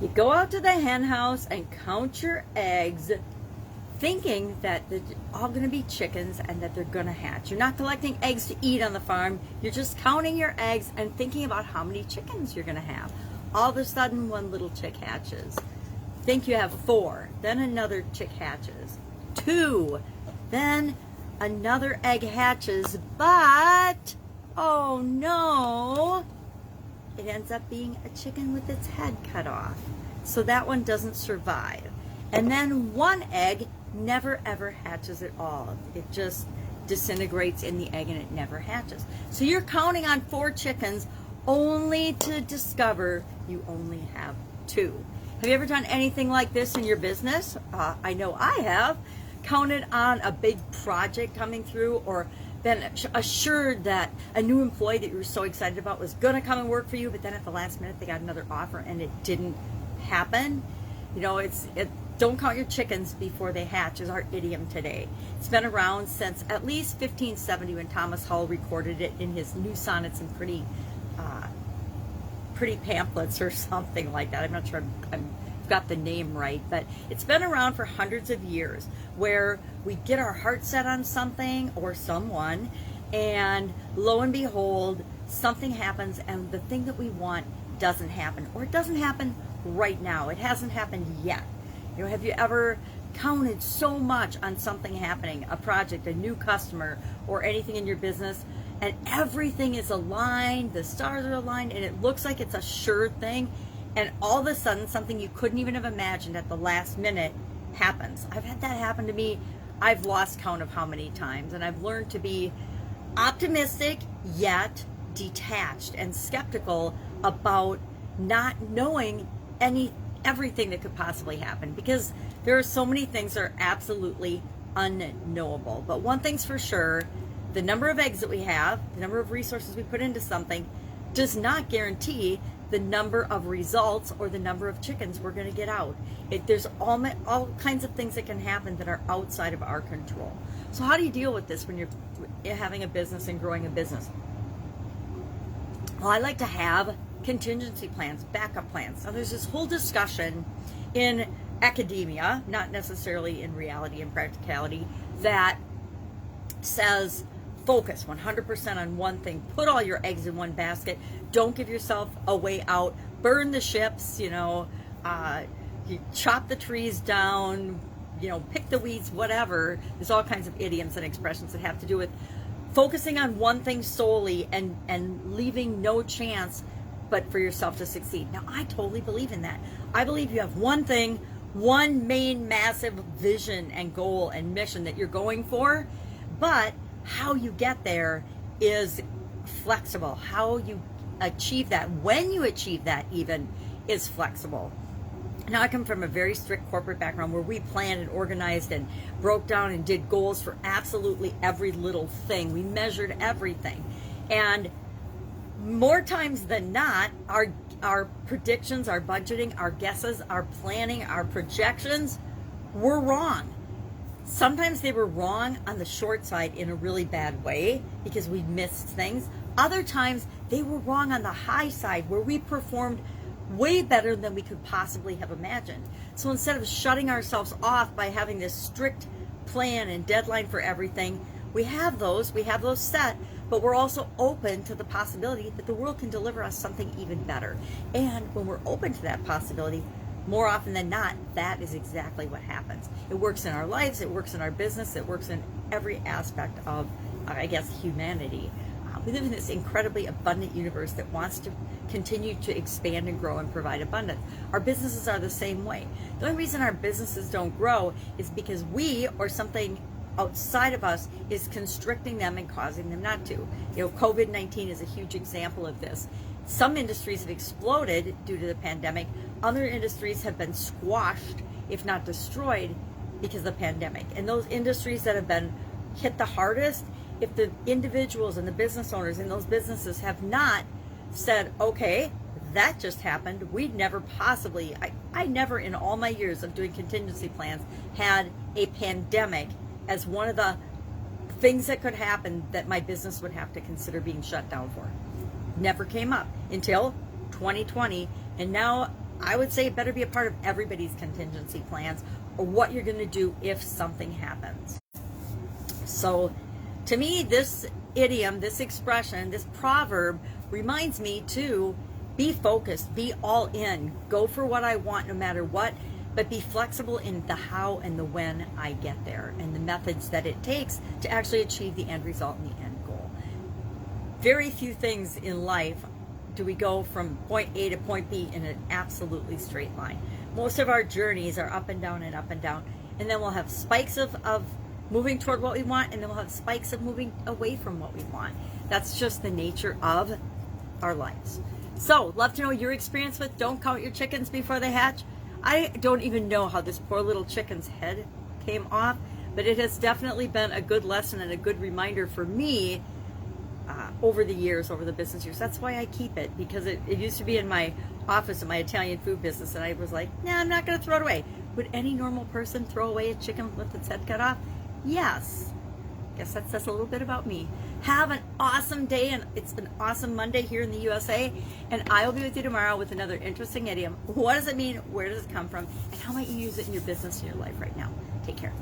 You go out to the hen house and count your eggs, thinking that they're all going to be chickens and that they're going to hatch. You're not collecting eggs to eat on the farm. You're just counting your eggs and thinking about how many chickens you're going to have. All of a sudden, one little chick hatches. Think you have 4. Then another chick hatches. 2. Then another egg hatches. But, oh no, it ends up being a chicken with its head cut off. So that one doesn't survive. And then one egg never ever hatches at all. It just disintegrates in the egg and it never hatches. So you're counting on 4 chickens only to discover you only have 2. Have you ever done anything like this in your business? I know I have. Counted on a big project coming through, or been assured that a new employee that you were so excited about was going to come and work for you, but then at the last minute they got another offer and it didn't happen. You know, don't count your chickens before they hatch is our idiom today. It's been around since at least 1570 when Thomas Hull recorded it in his New Sonnets and Pretty Pamphlets or something like that. I'm not sure I've got the name right, but it's been around for hundreds of years, where we get our heart set on something or someone, and lo and behold, something happens and the thing that we want doesn't happen, or it doesn't happen right now. It hasn't happened yet. You know, have you ever counted so much on something happening, a project, a new customer, or anything in your business, and everything is aligned, the stars are aligned, and it looks like it's a sure thing, and all of a sudden something you couldn't even have imagined at the last minute happens? I've had that happen to me. I've lost count of how many times, and I've learned to be optimistic yet detached and skeptical about not knowing everything that could possibly happen, because there are so many things that are absolutely unknowable. But one thing's for sure, the number of eggs that we have, the number of resources we put into something, does not guarantee the number of results or the number of chickens we're going to get out. There's all kinds of things that can happen that are outside of our control. So how do you deal with this when you're having a business and growing a business? Well, I like to have contingency plans, backup plans. Now, there's this whole discussion in academia, not necessarily in reality and practicality, that says focus 100% on one thing. Put all your eggs in one basket. Don't give yourself a way out. Burn the ships, you chop the trees down, pick the weeds, whatever. There's all kinds of idioms and expressions that have to do with focusing on one thing solely and leaving no chance but for yourself to succeed. Now, I totally believe in that. I believe you have one thing, one main massive vision and goal and mission that you're going for, but how you get there is flexible. How you achieve that, when you achieve that even, is flexible. Now, I come from a very strict corporate background where we planned and organized and broke down and did goals for absolutely every little thing. We measured everything. And more times than not, our predictions, our budgeting, our guesses, our planning, our projections were wrong. Sometimes they were wrong on the short side in a really bad way because we missed things. Other times they were wrong on the high side where we performed way better than we could possibly have imagined. So instead of shutting ourselves off by having this strict plan and deadline for everything, we have those set, but we're also open to the possibility that the world can deliver us something even better. And when we're open to that possibility, more often than not, that is exactly what happens. It works in our lives, it works in our business, it works in every aspect of, humanity. We live in this incredibly abundant universe that wants to continue to expand and grow and provide abundance. Our businesses are the same way. The only reason our businesses don't grow is because we, or something outside of us, is constricting them and causing them not to. COVID-19 is a huge example of this. Some industries have exploded due to the pandemic. Other industries have been squashed, if not destroyed, because of the pandemic. And those industries that have been hit the hardest, if the individuals and the business owners in those businesses have not said, okay, that just happened, we'd never possibly, I never in all my years of doing contingency plans had a pandemic as one of the things that could happen that my business would have to consider being shut down for. Never came up until 2020, and now I would say it better be a part of everybody's contingency plans, or what you're going to do if something happens. So to me, this idiom, this expression, this proverb reminds me to be focused, be all in, go for what I want no matter what, but be flexible in the how and the when I get there, and the methods that it takes to actually achieve the end result and the end goal. Very few things in life do we go from point A to point B in an absolutely straight line. Most of our journeys are up and down and up and down, and then we'll have spikes of moving toward what we want, and then we'll have spikes of moving away from what we want. That's just the nature of our lives. So, love to know your experience with don't count your chickens before they hatch. I don't even know how this poor little chicken's head came off, but it has definitely been a good lesson and a good reminder for me over the years, over the business years. That's why I keep it, because it used to be in my office in my Italian food business, and I was like, nah, I'm not going to throw it away. Would any normal person throw away a chicken with its head cut off? Yes. Guess that says a little bit about me. Have an awesome day, and it's an awesome Monday here in the USA, and I will be with you tomorrow with another interesting idiom. What does it mean? Where does it come from? And how might you use it in your business and your life right now? Take care.